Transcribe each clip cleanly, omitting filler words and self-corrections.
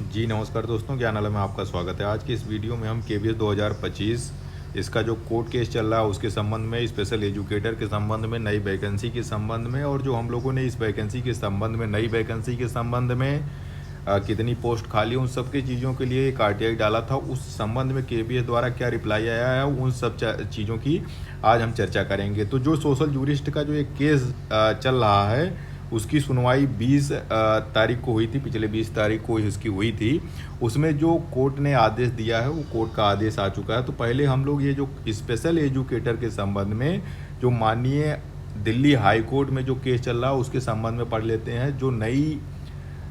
जी नमस्कार दोस्तों, ज्ञान आलम में आपका स्वागत है। आज की इस वीडियो में हम केवीएस 2025 इसका जो कोर्ट केस चल रहा है उसके संबंध में, स्पेशल एजुकेटर के संबंध में, नई वैकेंसी के संबंध में, और जो हम लोगों ने इस वैकेंसी के संबंध में, नई वैकेंसी के संबंध में कितनी पोस्ट खाली, उन सब की चीज़ों के लिए एक आरटीआई डाला था, उस संबंध में केवीएस द्वारा क्या रिप्लाई आया है, उन सब चीज़ों की आज हम चर्चा करेंगे। तो जो सोशल जूरिस्ट का जो एक केस चल रहा है उसकी सुनवाई 20 तारीख को हुई थी, पिछले 20 तारीख को इसकी हुई थी। उसमें जो कोर्ट ने आदेश दिया है वो कोर्ट का आदेश आ चुका है। तो पहले हम लोग ये जो स्पेशल एजुकेटर के संबंध में जो माननीय दिल्ली हाई कोर्ट में जो केस चल रहा है उसके संबंध में पढ़ लेते हैं। जो नई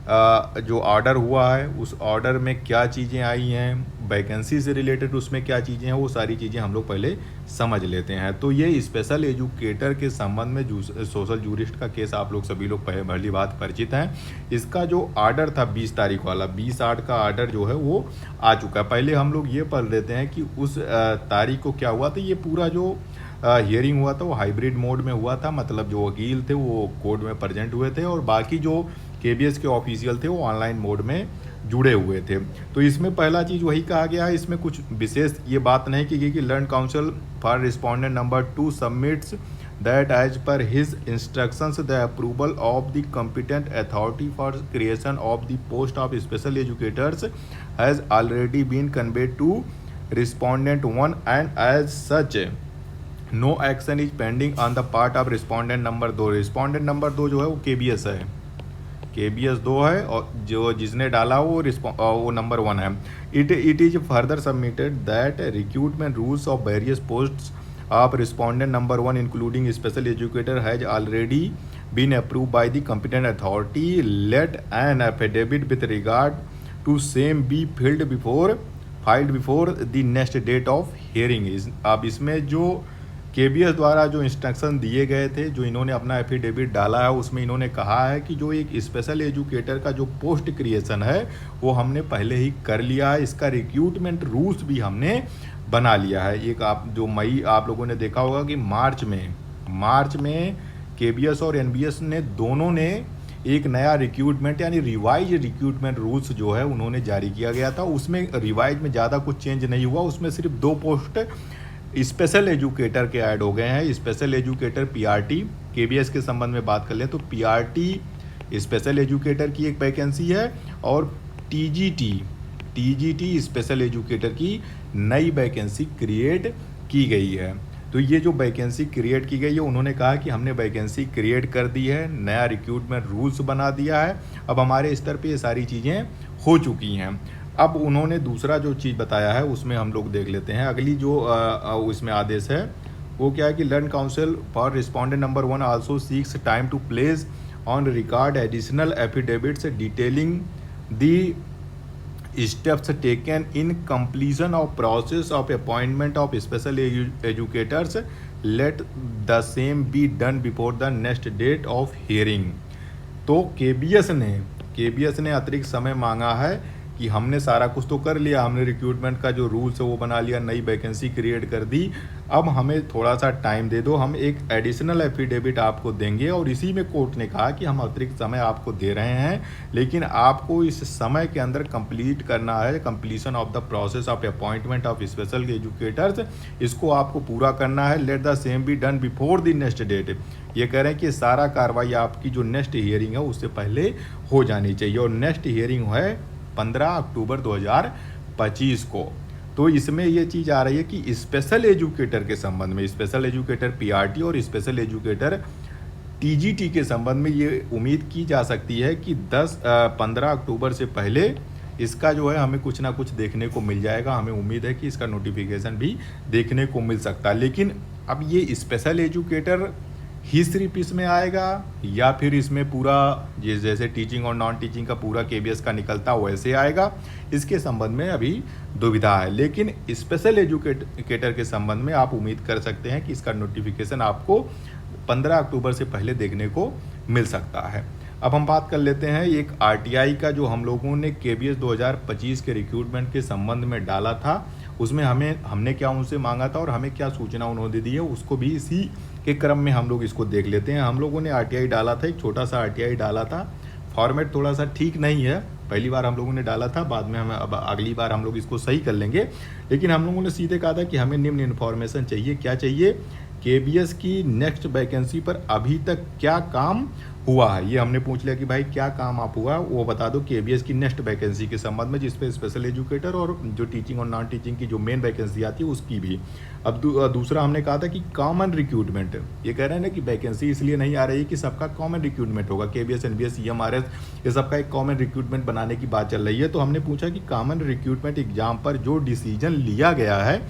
जो ऑर्डर हुआ है उस ऑर्डर में क्या चीज़ें आई हैं, वैकेंसी से रिलेटेड उसमें क्या चीज़ें हैं, वो सारी चीज़ें हम लोग पहले समझ लेते हैं। तो ये स्पेशल एजुकेटर के संबंध में सोशल जूरिस्ट का केस आप लोग सभी लोग पहली बात परिचित हैं। इसका जो ऑर्डर था 20 तारीख वाला, 20/8 का ऑर्डर जो है वो आ चुका है। पहले हम लोग ये पढ़ लेते हैं कि उस तारीख को क्या हुआ था। ये पूरा जो हियरिंग हुआ था वो हाइब्रिड मोड में हुआ था, मतलब जो वकील थे वो कोर्ट में प्रेजेंट हुए थे और बाकी जो केवीएस के ऑफिशियल थे वो ऑनलाइन मोड में जुड़े हुए थे। तो इसमें पहला चीज़ वही कहा गया है, इसमें कुछ विशेष ये बात नहीं की गई कि learned counsel for respondent number 2 submits that as per his instructions the approval of the competent authority for creation of the post of special educators has already been conveyed to respondent 1 and as such no action is pending on the part of respondent number 2। Respondent number 2 जो है वो KBS है, KBS 2 है, और जो जिसने डाला वो नंबर 1 है। It is further submitted that recruitment rules of various posts of respondent number 1 including special educator has already been approve by the competent authority. Let an affidavit with regard to same be filed before the next date of hearing is। अब इसमें जो KBS द्वारा जो instruction दिए गए थे, जो इन्होंने अपना एफिडेविट डाला है उसमें इन्होंने कहा है कि जो एक स्पेशल एजुकेटर का जो पोस्ट क्रिएशन है वो हमने पहले ही कर लिया है, इसका रिक्रूटमेंट रूल्स भी हमने बना लिया है। एक आप जो मई आप लोगों ने देखा होगा कि मार्च में केबीएस और एनबीएस ने दोनों ने एक नया रिक्रूटमेंट यानी रिवाइज रिक्रूटमेंट रूल्स जो है उन्होंने जारी किया गया था। उसमें रिवाइज में ज़्यादा कुछ चेंज नहीं हुआ, उसमें सिर्फ 2 पोस्ट स्पेशल एजुकेटर के ऐड हो गए हैं। स्पेशल एजुकेटर पीआरटी, केबीएस के संबंध में बात कर लें तो पीआरटी स्पेशल एजुकेटर की एक वैकेंसी है और टीजीटी स्पेशल एजुकेटर की नई वैकेंसी क्रिएट की गई है। तो ये जो वैकेंसी क्रिएट की गई है उन्होंने कहा कि हमने वैकेंसी क्रिएट कर दी है, नया रिक्रूटमेंट रूल्स बना दिया है, अब हमारे स्तर पे ये सारी चीज़ें हो चुकी हैं। अब उन्होंने दूसरा जो चीज़ बताया है उसमें हम लोग देख लेते हैं। अगली जो उसमें आदेश है वो क्या है कि learned counsel for respondent number 1 also seeks time to place on record additional affidavits detailing the steps taken in completion of process of appointment of special educators. Let the same be done before the next date of hearing। तो KBS ने अतिरिक्त समय मांगा है कि हमने सारा कुछ तो कर लिया, हमने रिक्रूटमेंट का जो रूल्स है वो बना लिया, नई वैकेंसी क्रिएट कर दी, अब हमें थोड़ा सा टाइम दे दो, हम एक एडिशनल एफिडेविट आपको देंगे। और इसी में कोर्ट ने कहा कि हम अतिरिक्त समय आपको दे रहे हैं, लेकिन आपको इस समय के अंदर कंप्लीट करना है, completion of the process of appointment of special educators, इसको आपको पूरा करना है। Let the same be done before the next date. ये कह रहे हैं कि सारा कार्रवाई आपकी जो नेक्स्ट हियरिंग है उससे पहले हो जानी चाहिए, और नेक्स्ट हियरिंग है 15 अक्टूबर 2025 को। तो इसमें ये चीज़ आ रही है कि स्पेशल एजुकेटर के संबंध में, स्पेशल एजुकेटर पीआरटी और स्पेशल एजुकेटर टीजीटी के संबंध में ये उम्मीद की जा सकती है कि 15 अक्टूबर से पहले इसका जो है हमें कुछ ना कुछ देखने को मिल जाएगा। हमें उम्मीद है कि इसका नोटिफिकेशन भी देखने को मिल सकता है। लेकिन अब ये स्पेशल एजुकेटर ही सिर्फ इसमें आएगा या फिर इसमें पूरा जैसे टीचिंग और नॉन टीचिंग का पूरा केबीएस का निकलता वैसे आएगा, इसके संबंध में अभी दुविधा है। लेकिन स्पेशल एजुकेटर के संबंध में आप उम्मीद कर सकते हैं कि इसका नोटिफिकेशन आपको 15 अक्टूबर से पहले देखने को मिल सकता है। अब हम बात कर लेते हैं एक आरटीआई का जो हम लोगों ने केबीएस 2025 के रिक्रूटमेंट के संबंध में डाला था, उसमें हमने क्या उनसे मांगा था और हमें क्या सूचना उन्होंने दी है, उसको भी इसी के क्रम में हम लोग इसको देख लेते हैं। हम लोगों ने आरटीआई डाला था, एक छोटा सा आरटीआई डाला था, फॉर्मेट थोड़ा सा ठीक नहीं है पहली बार हम लोगों ने डाला था, बाद में हम अब अगली बार हम लोग इसको सही कर लेंगे। लेकिन हम लोगों ने सीधे कहा था कि हमें निम्न इन्फॉर्मेशन चाहिए। क्या चाहिए? केबीएस की नेक्स्ट वैकेंसी पर अभी तक क्या काम हुआ है, ये हमने पूछ लिया कि भाई क्या काम आप हुआ वो बता दो केबीएस की नेक्स्ट वैकेंसी के संबंध में, जिस पे स्पेशल एजुकेटर और जो टीचिंग और नॉन टीचिंग की जो मेन वैकेंसी आती है उसकी भी। अब दूसरा हमने कहा था कि कॉमन रिक्रूटमेंट, ये कह रहे हैं ना कि वैकेंसी इसलिए नहीं आ रही है कि सबका कॉमन रिक्रूटमेंट होगा, केबीएस एनबीएस सीएमआरएस ये सबका एक कॉमन रिक्रूटमेंट बनाने की बात चल रही है। तो हमने पूछा कि कॉमन रिक्रूटमेंट एग्जाम पर जो डिसीजन लिया गया है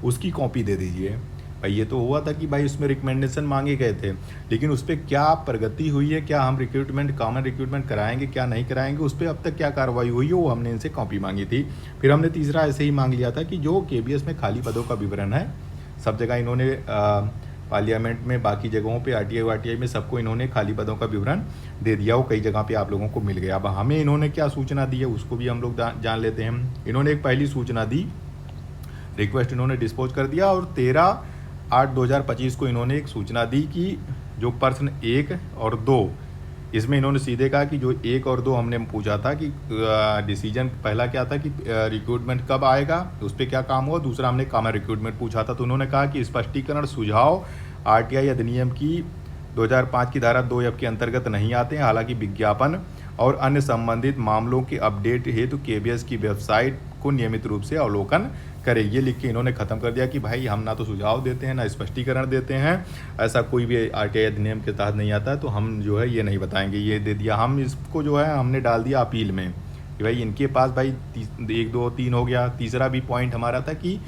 उसकी कॉपी दे दीजिए। भाई ये तो हुआ था कि भाई उसमें रिकमेंडेशन मांगे गए थे, लेकिन उस पर क्या प्रगति हुई है, क्या हम रिक्रूटमेंट कॉमन रिक्रूटमेंट कराएंगे क्या नहीं कराएंगे, उस पर अब तक क्या कार्रवाई हुई है, वो हमने इनसे कॉपी मांगी थी। फिर हमने तीसरा ऐसे ही मांग लिया था कि जो केबीएस में खाली पदों का विवरण है, सब जगह इन्होंने पार्लियामेंट में, बाकी जगहों पे आरटीआई में सबको इन्होंने खाली पदों का विवरण दे दिया, वो कई जगह पे आप लोगों को मिल गया। अब हमें इन्होंने क्या सूचना दी है उसको भी हम लोग जान लेते हैं। इन्होंने एक पहली सूचना दी, रिक्वेस्ट इन्होंने डिस्पोज कर दिया, और 13/8/2025 को इन्होंने एक सूचना दी कि जो प्रश्न 1 और 2, इसमें इन्होंने सीधे कहा कि जो 1 और 2 हमने पूछा था कि डिसीजन पहला क्या था कि रिक्रूटमेंट कब आएगा, उस पर क्या काम हुआ, दूसरा हमने कॉमन रिक्रूटमेंट पूछा था। तो उन्होंने कहा कि स्पष्टीकरण सुझाव आरटीआई अधिनियम की 2005 की धारा 2F के अंतर्गत नहीं आते हैं। हालांकि विज्ञापन और अन्य संबंधित मामलों के अपडेट हेतु केबीएस की वेबसाइट को नियमित रूप से अवलोकन करें। ये लिख के इन्होंने ख़त्म कर दिया कि भाई हम ना तो सुझाव देते हैं ना स्पष्टीकरण देते हैं, ऐसा कोई भी आरटीआई अधिनियम के तहत नहीं आता है, तो हम जो है ये नहीं बताएंगे। ये दे दिया। हम इसको जो है हमने डाल दिया अपील में कि भाई इनके पास भाई 1 2 3 हो गया। तीसरा भी पॉइंट हमारा था कि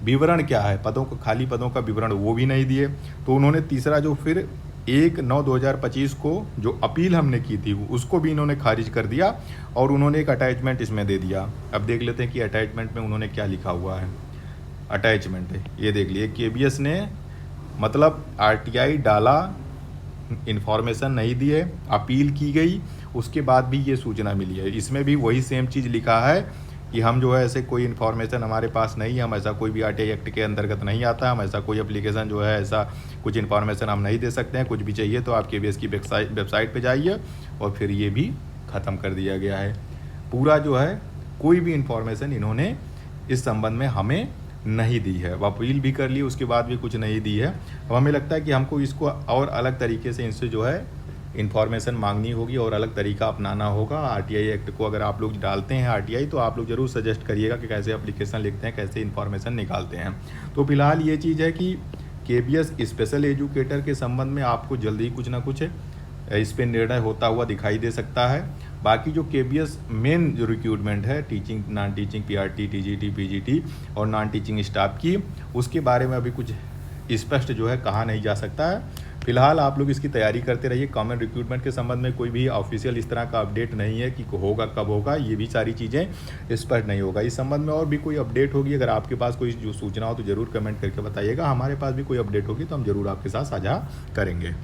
विवरण क्या है, पदों को, खाली पदों का विवरण, वो भी नहीं दिए। तो उन्होंने तीसरा जो फिर 1/9/2025 को जो अपील हमने की थी उसको भी इन्होंने खारिज कर दिया, और उन्होंने एक अटैचमेंट इसमें दे दिया। अब देख लेते हैं कि अटैचमेंट में उन्होंने क्या लिखा हुआ है। अटैचमेंट ये देख लिए, केबीएस ने मतलब आरटीआई डाला, इन्फॉर्मेशन नहीं दिए, अपील की गई, उसके बाद भी ये सूचना मिली है। इसमें भी वही सेम चीज़ लिखा है कि हम जो है ऐसे कोई इन्फॉर्मेशन हमारे पास नहीं है, हम ऐसा कोई भी आरटीआई एक्ट के अंतर्गत नहीं आता, हम ऐसा कोई एप्लीकेशन जो है ऐसा कुछ इन्फॉर्मेशन हम नहीं दे सकते हैं। कुछ भी चाहिए तो आप केबीएस की वेबसाइट पे जाइए, और फिर ये भी ख़त्म कर दिया गया है। पूरा जो है कोई भी इन्फॉर्मेशन इन्होंने इस संबंध में हमें नहीं दी है। अपील भी कर ली, उसके बाद भी कुछ नहीं दी है। अब हमें लगता है कि हमको इसको और अलग तरीके से इनसे जो है इन्फॉर्मेशन मांगनी होगी और अलग तरीका अपनाना होगा। आरटीआई एक्ट को अगर आप लोग डालते हैं आरटीआई, तो आप लोग ज़रूर सजेस्ट करिएगा कि कैसे एप्लीकेशन लिखते हैं, कैसे इन्फॉर्मेशन निकालते हैं। तो फिलहाल ये चीज़ है कि केबीएस स्पेशल एजुकेटर के संबंध में आपको जल्दी कुछ ना कुछ इस पर निर्णय होता हुआ दिखाई दे सकता है। बाकी जो केबीएस मेन जो रिक्रूटमेंट है, teaching, non teaching, PRT, TGT, PGT और नॉन टीचिंग स्टाफ की, उसके बारे में अभी कुछ स्पष्ट जो है कहा नहीं जा सकता है। फिलहाल आप लोग इसकी तैयारी करते रहिए। कॉमन रिक्रूटमेंट के संबंध में कोई भी ऑफिशियल इस तरह का अपडेट नहीं है कि होगा कब होगा, ये भी सारी चीज़ें स्पष्ट नहीं होगा। इस संबंध में और भी कोई अपडेट होगी, अगर आपके पास कोई जो सूचना हो तो ज़रूर कमेंट करके बताइएगा। हमारे पास भी कोई अपडेट होगी तो हम ज़रूर आपके साथ साझा करेंगे।